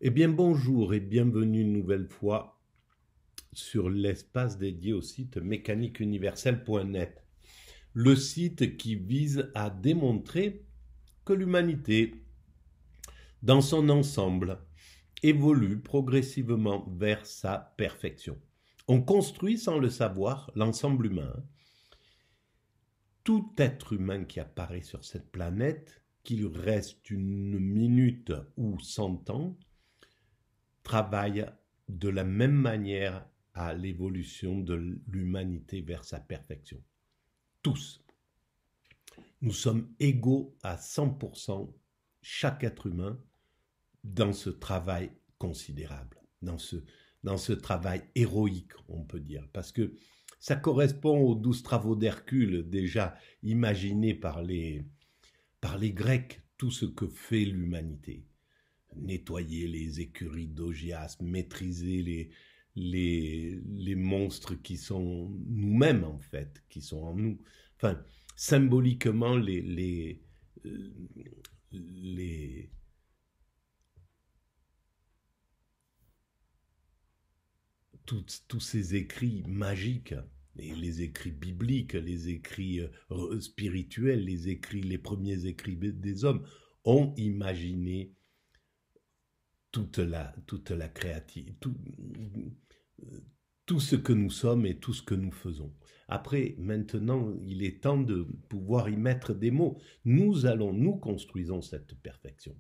Eh bien bonjour et bienvenue une nouvelle fois sur l'espace dédié au site mécaniqueuniverselle.net, le site qui vise à démontrer que l'humanité, dans son ensemble, évolue progressivement vers sa perfection. On construit sans le savoir l'ensemble humain. Tout être humain qui apparaît sur cette planète, qu'il reste une minute ou 100 ans, travaille de la même manière à l'évolution de l'humanité vers sa perfection. Tous. Nous sommes égaux à 100%, chaque être humain, dans ce travail considérable, dans ce travail héroïque, on peut dire. Parce que ça correspond aux 12 travaux d'Hercule, déjà imaginés par les Grecs, tout ce que fait l'humanité. Nettoyer les écuries d'Augias, maîtriser les monstres qui sont nous-mêmes, en fait, qui sont en nous. Enfin, symboliquement, les tous ces écrits magiques, et les écrits bibliques, les écrits spirituels, les premiers écrits des hommes, ont imaginé toute la créativité, tout ce que nous sommes et tout ce que nous faisons. Après, maintenant, il est temps de pouvoir y mettre des mots. Nous construisons cette perfection.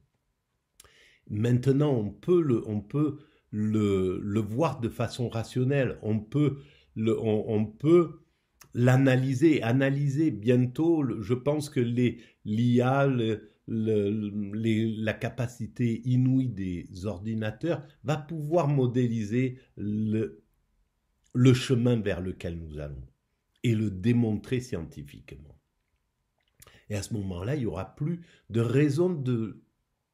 Maintenant, on peut le voir de façon rationnelle. On peut l'analyser. Analyser bientôt, je pense que l'IA, la capacité inouïe des ordinateurs va pouvoir modéliser le chemin vers lequel nous allons et le démontrer scientifiquement. Et à ce moment-là, il n'y aura plus de raison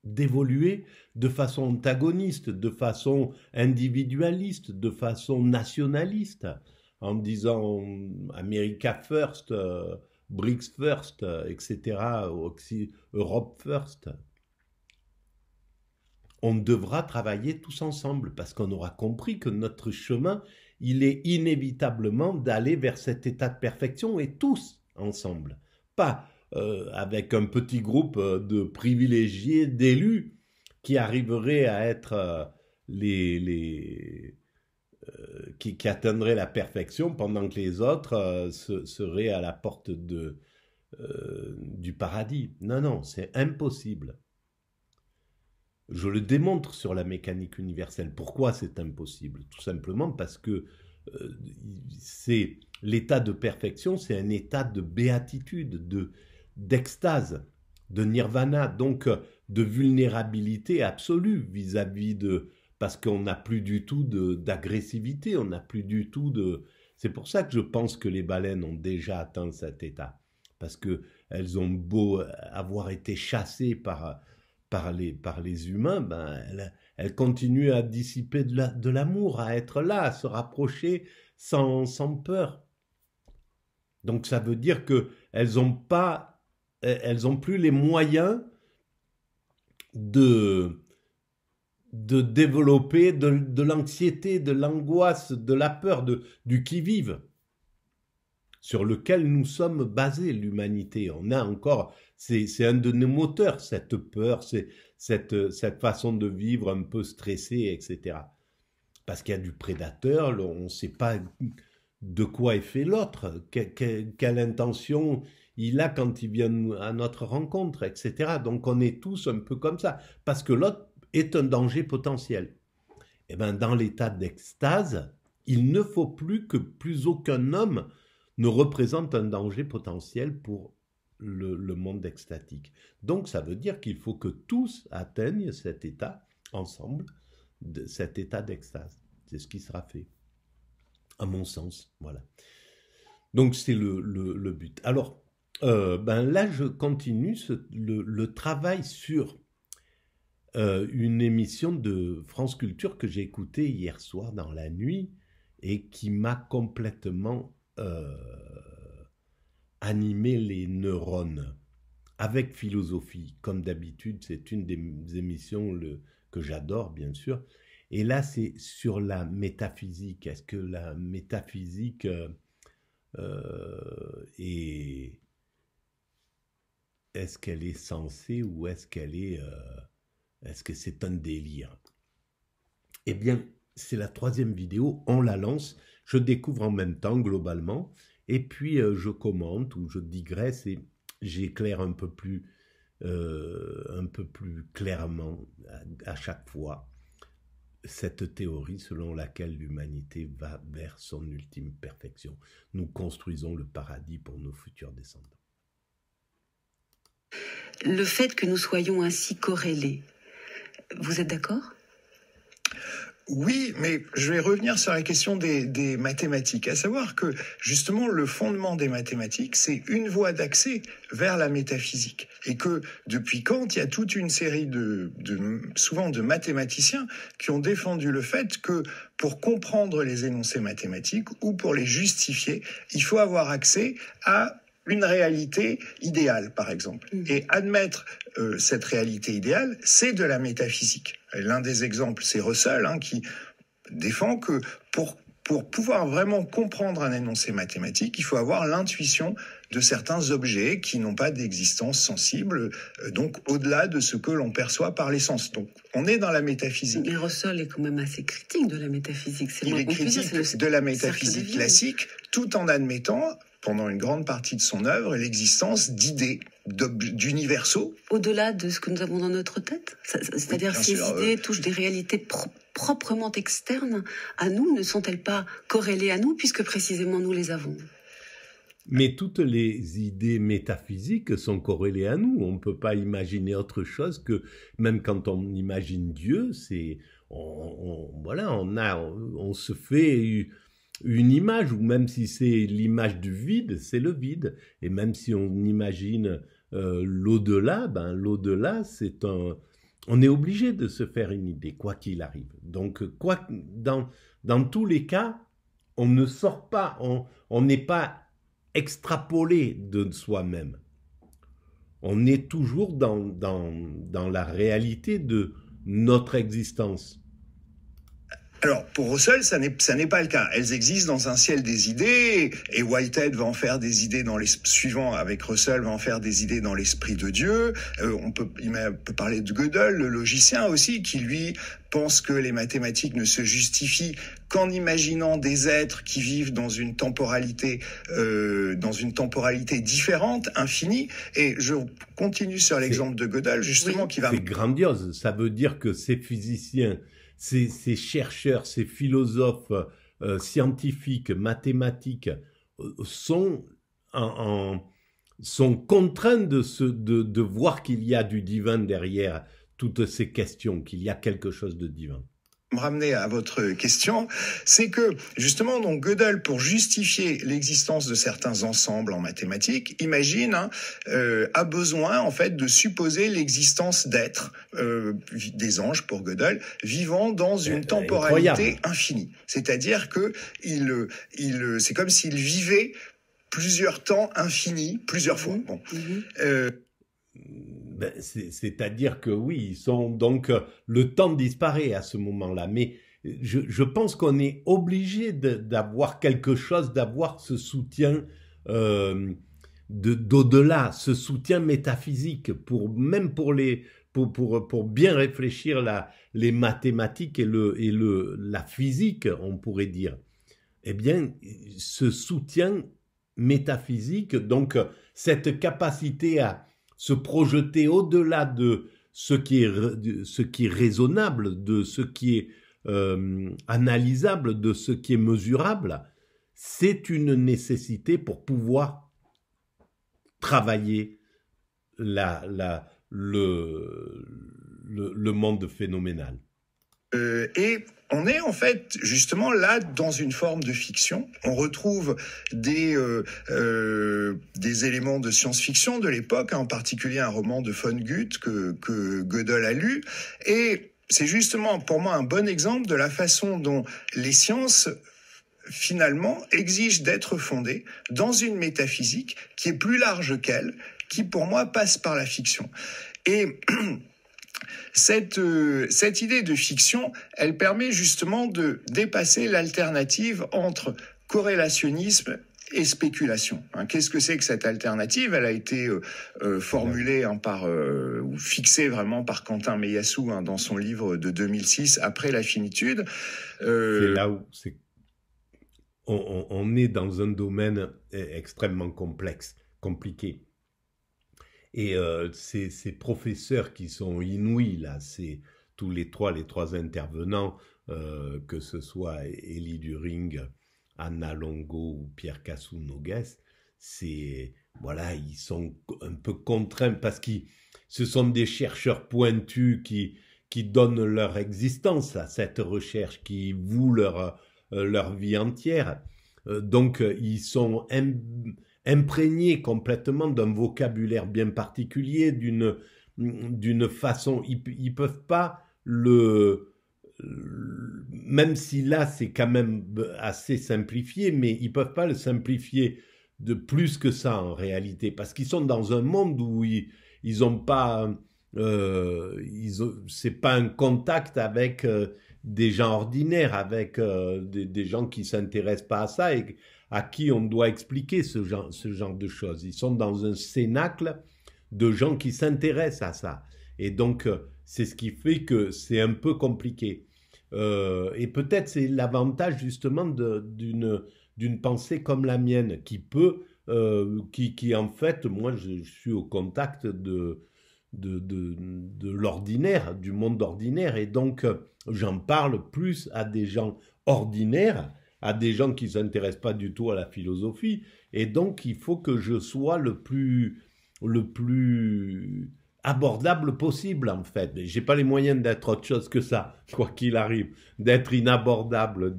d'évoluer de façon antagoniste, de façon individualiste, de façon nationaliste, en disant America First, BRICS First, etc., Europe First. On devra travailler tous ensemble parce qu'on aura compris que notre chemin, il est inévitablement d'aller vers cet état de perfection et tous ensemble. Pas avec un petit groupe de privilégiés, d'élus qui arriveraient à être qui atteindraient la perfection pendant que les autres seraient à la porte du paradis. Non, non, c'est impossible. Je le démontre sur la mécanique universelle. Pourquoi c'est impossible? Tout simplement parce que c'est l'état de perfection, c'est un état de béatitude, d'extase, de nirvana, donc de vulnérabilité absolue vis-à-vis de... Parce qu'on n'a plus du tout d'agressivité, on n'a plus du tout de... C'est pour ça que je pense que les baleines ont déjà atteint cet état. Parce qu'elles ont beau avoir été chassées par les humains, ben, elle continue à dissiper de l'amour, à être là, à se rapprocher sans peur. Donc ça veut dire qu'elles n'ont plus les moyens de développer de l'anxiété, de l'angoisse, de la peur, du qui-vive sur lequel nous sommes basés, l'humanité. On a encore, c'est un de nos moteurs, cette peur, cette façon de vivre un peu stressée, etc. Parce qu'il y a du prédateur, on ne sait pas de quoi est fait l'autre, quelle intention il a quand il vient à notre rencontre, etc. Donc on est tous un peu comme ça, parce que l'autre est un danger potentiel. Et bien dans l'état d'extase, il ne faut plus que plus aucun homme ne représente un danger potentiel pour le monde extatique. Donc ça veut dire qu'il faut que tous atteignent cet état ensemble, cet état d'extase. C'est ce qui sera fait, à mon sens. Voilà. Donc c'est le but. Alors, ben là, je continue le travail sur une émission de France Culture que j'ai écoutée hier soir dans la nuit et qui m'a complètement animé les neurones avec philosophie. Comme d'habitude, c'est une des émissions que j'adore bien sûr. Et là, c'est sur la métaphysique. Est-ce que la métaphysique est... Est-ce qu'elle est censée ou est-ce qu'elle est... est-ce que c'est un délire? Eh bien, c'est la 3e vidéo, on la lance, je découvre en même temps globalement, et puis je commente ou je digresse et j'éclaire un peu plus clairement à chaque fois cette théorie selon laquelle l'humanité va vers son ultime perfection. Nous construisons le paradis pour nos futurs descendants. Le fait que nous soyons ainsi corrélés, vous êtes d'accord ? Oui, mais je vais revenir sur la question des mathématiques, à savoir que justement le fondement des mathématiques, c'est une voie d'accès vers la métaphysique. Et que depuis Kant, il y a toute une série souvent de mathématiciens qui ont défendu le fait que pour comprendre les énoncés mathématiques ou pour les justifier, il faut avoir accès à une réalité idéale, par exemple. Et admettre cette réalité idéale, c'est de la métaphysique. Et l'un des exemples, c'est Russell, qui défend que pour pouvoir vraiment comprendre un énoncé mathématique, il faut avoir l'intuition de certains objets qui n'ont pas d'existence sensible, donc au-delà de ce que l'on perçoit par les sens. Donc on est dans la métaphysique. Mais Russell est quand même assez critique de la métaphysique. Il est critique de la métaphysique classique, tout en admettant, pendant une grande partie de son œuvre, l'existence d'idées, d'universaux. Au-delà de ce que nous avons dans notre tête ? C'est-à-dire oui, ces idées touchent des réalités proprement externes à nous, ne sont-elles pas corrélées à nous, puisque précisément nous les avons ? Mais toutes les idées métaphysiques sont corrélées à nous. On ne peut pas imaginer autre chose que, même quand on imagine Dieu, on se fait une image, ou même si c'est l'image du vide, c'est le vide. Et même si on imagine l'au-delà, l'au-delà, on est obligé de se faire une idée, quoi qu'il arrive. Donc, dans tous les cas, on ne sort pas, on n'est pas extrapolé de soi-même. On est toujours dans la réalité de notre existence. Alors, pour Russell, ça n'est pas le cas. Elles existent dans un ciel des idées, et Whitehead va en faire des idées suivant avec Russell, va en faire des idées dans l'esprit de Dieu. Il peut parler de Gödel, le logicien aussi, qui lui pense que les mathématiques ne se justifient qu'en imaginant des êtres qui vivent dans une temporalité différente, infinie. Et je continue sur l'exemple de Gödel, justement, qui va... C'est grandiose. Ça veut dire que ces physiciens, ces chercheurs, ces philosophes scientifiques, mathématiques sont contraints de voir qu'il y a du divin derrière toutes ces questions, qu'il y a quelque chose de divin. Me ramener à votre question, c'est que justement donc Gödel, pour justifier l'existence de certains ensembles en mathématiques, a besoin en fait de supposer l'existence d'êtres, des anges pour Gödel, vivant dans une temporalité infinie. C'est-à-dire que c'est comme s'ils vivaient plusieurs temps infinis, plusieurs fois. Bon. C'est-à-dire que oui, donc le temps disparaît à ce moment-là, mais je pense qu'on est obligé d'avoir quelque chose, d'avoir ce soutien d'au-delà, ce soutien métaphysique pour bien réfléchir les mathématiques et la physique, on pourrait dire. Eh bien, ce soutien métaphysique, donc cette capacité à se projeter au-delà de ce qui est raisonnable, de ce qui est analysable, de ce qui est mesurable, c'est une nécessité pour pouvoir travailler le monde phénoménal. Et on est en fait justement là dans une forme de fiction. On retrouve des éléments de science-fiction de l'époque, en particulier un roman de von Gutt que Gödel a lu. Et c'est justement pour moi un bon exemple de la façon dont les sciences finalement exigent d'être fondées dans une métaphysique qui est plus large qu'elle, qui pour moi passe par la fiction. Et cette idée de fiction, elle permet justement de dépasser l'alternative entre corrélationnisme et spéculation. Qu'est-ce que c'est que cette alternative? Elle a été formulée ou fixée vraiment par Quentin Meillassoux dans son livre de 2006, Après la finitude. C'est là où on est dans un domaine extrêmement compliqué. Et ces professeurs qui sont inouïs, là, c'est tous les trois intervenants, que ce soit Élie During, Anna Longo ou Pierre Cassou-Noguès, voilà, ils sont un peu contraints parce que ce sont des chercheurs pointus qui donnent leur existence à cette recherche, qui vouent leur vie entière. Donc, ils sont imprégnés complètement d'un vocabulaire bien particulier, d'une façon, ils peuvent pas même si là c'est quand même assez simplifié, mais ils peuvent pas le simplifier de plus que ça en réalité, parce qu'ils sont dans un monde où ils ont pas, c'est pas un contact avec des gens ordinaires, avec des gens qui s'intéressent pas à ça et à qui on doit expliquer ce genre de choses. Ils sont dans un cénacle de gens qui s'intéressent à ça. Et donc, c'est ce qui fait que c'est un peu compliqué. Et peut-être c'est l'avantage justement d'une pensée comme la mienne, qui en fait, moi je suis au contact de l'ordinaire, du monde ordinaire, et donc j'en parle plus à des gens ordinaires, à des gens qui ne s'intéressent pas du tout à la philosophie, et donc il faut que je sois le plus abordable possible en fait. J'ai pas les moyens d'être autre chose que ça, quoi qu'il arrive, d'être inabordable,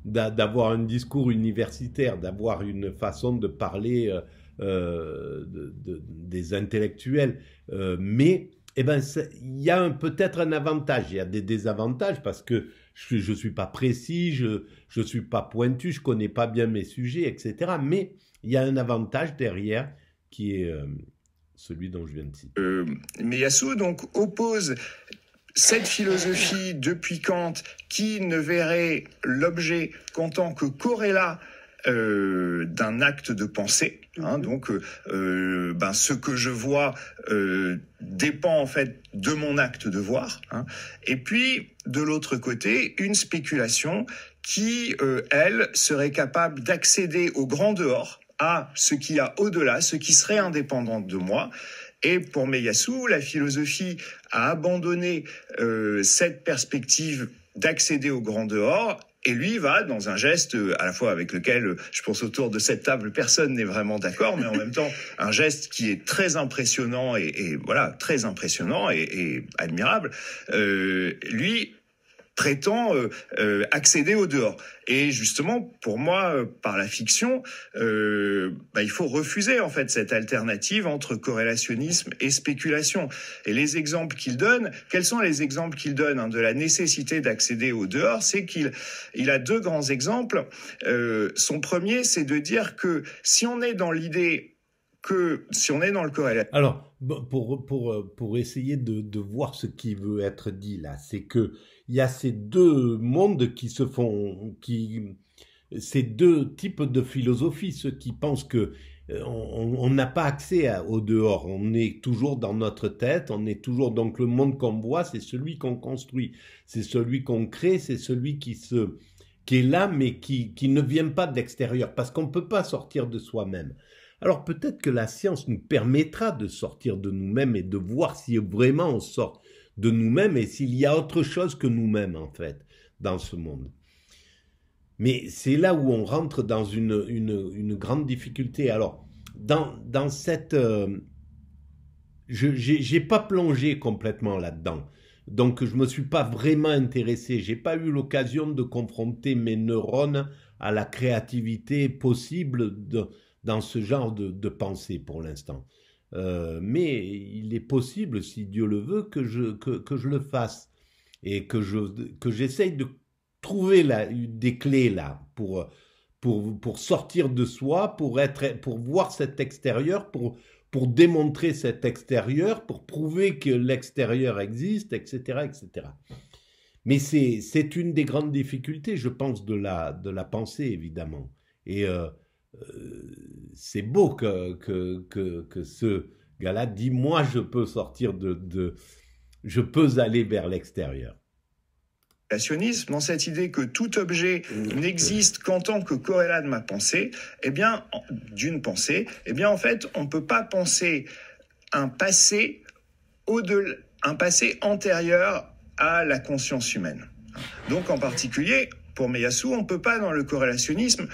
d'avoir un discours universitaire, d'avoir une façon de parler des intellectuels, mais il y a peut-être un avantage, il y a des désavantages parce que je suis pas précis, je suis pas pointu, je connais pas bien mes sujets, etc. Mais il y a un avantage derrière qui est celui dont je viens de citer. Meillassoux donc oppose cette philosophie depuis Kant qui ne verrait l'objet qu'en tant que corrélat d'un acte de pensée. Donc, ce que je vois dépend en fait de mon acte de voir. Et puis, de l'autre côté, une spéculation qui, elle, serait capable d'accéder au grand dehors, à ce qu'il y a au-delà, ce qui serait indépendant de moi. Et pour Meillassoux, la philosophie a abandonné cette perspective d'accéder au grand dehors, et lui va dans un geste à la fois avec lequel, je pense autour de cette table, personne n'est vraiment d'accord, mais en même temps un geste qui est très impressionnant et voilà, très impressionnant et admirable. Lui prétend accéder au dehors. Et justement, pour moi, par la fiction, il faut refuser en fait cette alternative entre corrélationnisme et spéculation. Et les exemples qu'il donne, quels sont les exemples qu'il donne de la nécessité d'accéder au dehors? C'est qu'il a deux grands exemples. Son premier, c'est de dire que si on est dans l'idée si on est dans le corrélationnisme... Alors, pour essayer de voir ce qui veut être dit là, c'est que il y a ces deux mondes qui se font, ces deux types de philosophie, ceux qui pensent que on n'a pas accès au dehors, on est toujours dans notre tête, on est toujours, donc le monde qu'on voit, c'est celui qu'on construit, c'est celui qu'on crée, c'est celui qui est là, mais qui ne vient pas de l'extérieur, parce qu'on ne peut pas sortir de soi-même. Alors peut-être que la science nous permettra de sortir de nous-mêmes et de voir si vraiment on sort de nous-mêmes et s'il y a autre chose que nous-mêmes en fait dans ce monde. Mais c'est là où on rentre dans une grande difficulté. Alors dans cette... j'ai pas plongé complètement là-dedans. Donc je me suis pas vraiment intéressé. J'ai pas eu l'occasion de confronter mes neurones à la créativité possible dans ce genre de pensée pour l'instant. Mais il est possible, si Dieu le veut, que je le fasse et que j'essaye de trouver des clés là pour sortir de soi, pour voir cet extérieur, pour pour démontrer cet extérieur, pour prouver que l'extérieur existe, etc., etc. Mais c'est une des grandes difficultés, je pense, de la pensée, évidemment. Et c'est beau que ce gars-là dit, moi, je peux sortir je peux aller vers l'extérieur. Dans cette idée que tout objet n'existe qu'en tant que corrélat de ma pensée, eh bien, d'une pensée, eh bien, en fait, on ne peut pas penser un passé antérieur à la conscience humaine. Donc, en particulier, pour Ieyasu, on ne peut pas, dans le corrélationnisme,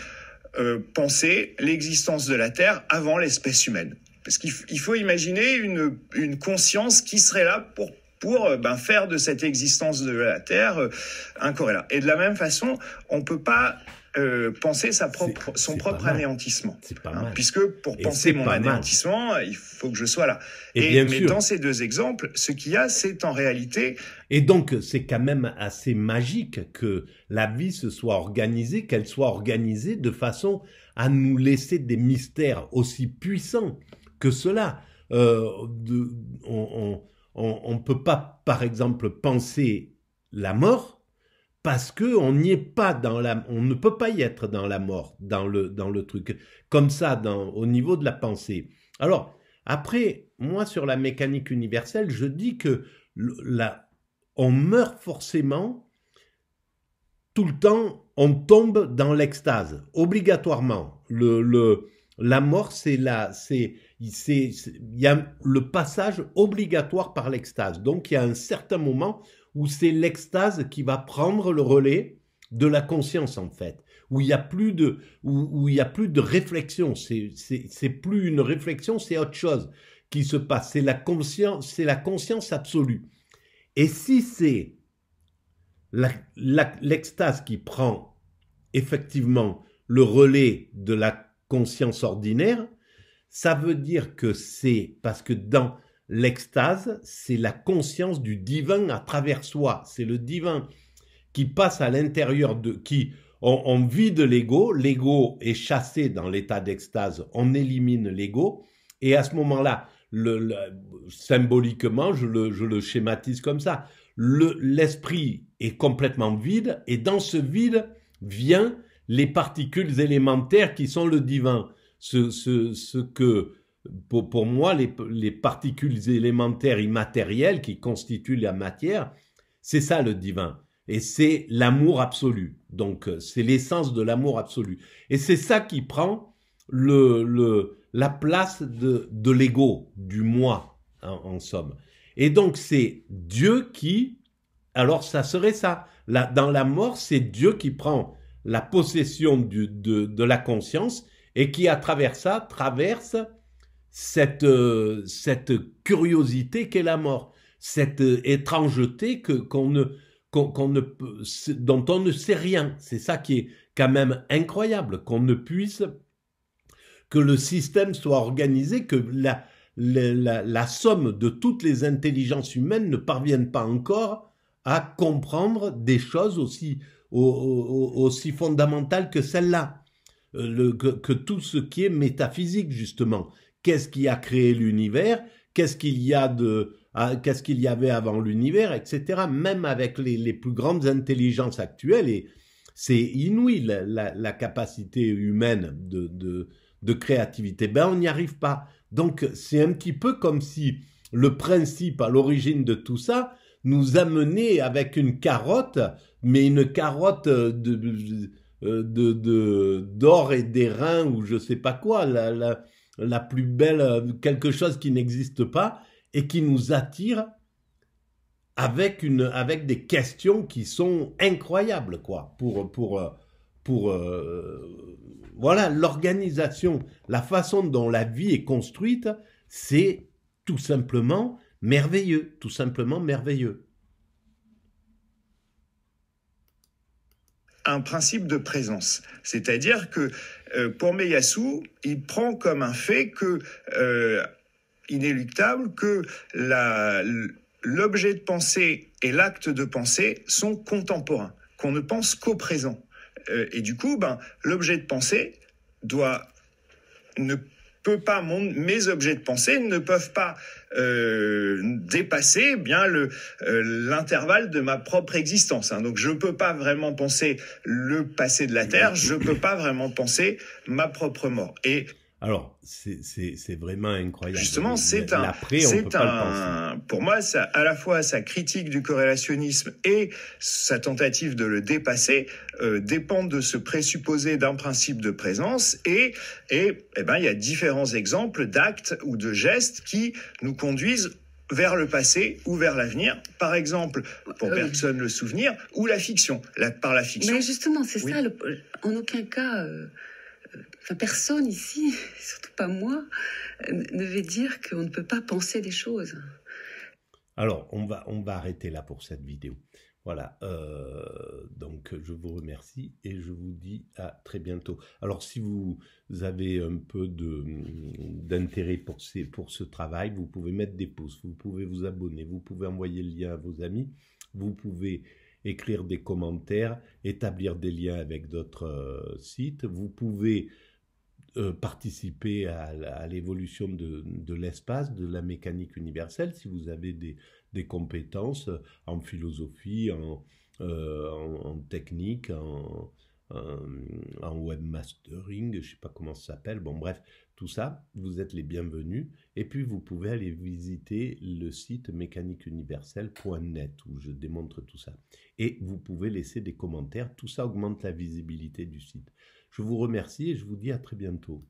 penser l'existence de la Terre avant l'espèce humaine. Parce qu'il faut imaginer une conscience qui serait là pour faire de cette existence de la Terre un corrélat. Et de la même façon, on ne peut pas penser son propre anéantissement. C'est pas mal. Puisque pour penser mon anéantissement, il faut que je sois là. Mais dans ces deux exemples, ce qu'il y a, c'est en réalité... Et donc, c'est quand même assez magique que la vie se soit organisée, qu'elle soit organisée de façon à nous laisser des mystères aussi puissants que cela. On ne peut pas, par exemple, penser la mort parce qu'on n'y est pas on ne peut pas y être dans la mort, dans le truc, comme ça, au niveau de la pensée. Alors, après, moi, sur la mécanique universelle, je dis que on meurt forcément tout le temps, on tombe dans l'extase, obligatoirement. La mort, il y a le passage obligatoire par l'extase. Donc, il y a un certain moment où c'est l'extase qui va prendre le relais de la conscience, en fait. Où il y a plus de réflexion. C'est plus une réflexion, c'est autre chose qui se passe. C'est la conscience absolue. Et si c'est l'extase qui prend effectivement le relais de la conscience ordinaire, ça veut dire que c'est parce que dans l'extase, c'est la conscience du divin à travers soi. C'est le divin qui passe à l'intérieur on vide l'ego. L'ego est chassé dans l'état d'extase. On élimine l'ego. Et à ce moment-là, symboliquement, je le schématise comme ça. L'esprit est complètement vide. Et dans ce vide vient les particules élémentaires qui sont le divin. Ce que, pour moi, les particules élémentaires immatérielles qui constituent la matière, c'est ça le divin. Et c'est l'amour absolu. Donc, c'est l'essence de l'amour absolu. Et c'est ça qui prend la place de l'ego, du moi, en somme. Et donc, c'est Dieu qui... Alors, ça serait ça. Dans la mort, c'est Dieu qui prend la possession de la conscience et qui, à travers ça, traverse cette curiosité qu'est la mort, cette étrangeté dont on ne sait rien. C'est ça qui est quand même incroyable, que le système soit organisé, que la somme de toutes les intelligences humaines ne parviennent pas encore à comprendre des choses aussi fondamentales que celle-là. Que tout ce qui est métaphysique, justement. Qu'est-ce qui a créé l'univers? Qu'est-ce qu'il y avait avant l'univers, etc. Même avec les plus grandes intelligences actuelles, et c'est inouï la capacité humaine de créativité. Ben, on n'y arrive pas. Donc, c'est un petit peu comme si le principe à l'origine de tout ça nous amenait avec une carotte, mais une carotte d'or et d'airain ou je sais pas quoi, la plus belle, quelque chose qui n'existe pas et qui nous attire avec des questions qui sont incroyables, quoi, voilà, l'organisation, la façon dont la vie est construite, c'est tout simplement merveilleux, tout simplement merveilleux. Un principe de présence. C'est-à-dire que pour Ieyasu, il prend comme un fait inéluctable que l'objet de pensée et l'acte de pensée sont contemporains, qu'on ne pense qu'au présent. Et du coup, l'objet de pensée doit ne peux pas, mes objets de pensée ne peuvent pas dépasser bien l'intervalle de ma propre existence. Hein. Donc je peux pas vraiment penser le passé de la Terre, je peux pas vraiment penser ma propre mort. Et alors, c'est vraiment incroyable. Justement, pour moi, ça, à la fois sa critique du corrélationnisme et sa tentative de le dépasser dépendent de ce présupposé d'un principe de présence et ben il y a différents exemples d'actes ou de gestes qui nous conduisent vers le passé ou vers l'avenir, par exemple, pour Bergson, le souvenir, ou la fiction. Par la fiction. Mais justement, c'est ça, en aucun cas... personne ici, surtout pas moi, ne veut dire qu'on ne peut pas penser des choses. Alors, on va arrêter là pour cette vidéo. Voilà, donc je vous remercie et je vous dis à très bientôt. Alors, si vous avez un peu d'intérêt pour ce travail, vous pouvez mettre des pouces, vous pouvez vous abonner, vous pouvez envoyer le lien à vos amis, vous pouvez écrire des commentaires, établir des liens avec d'autres sites. Vous pouvez participer à l'évolution de l'espace, de la mécanique universelle, si vous avez des compétences en philosophie, en technique, en webmastering, je ne sais pas comment ça s'appelle, bon bref, tout ça, vous êtes les bienvenus. Et puis vous pouvez aller visiter le site mécaniqueuniverselle.net où je démontre tout ça. Et vous pouvez laisser des commentaires, tout ça augmente la visibilité du site. Je vous remercie et je vous dis à très bientôt.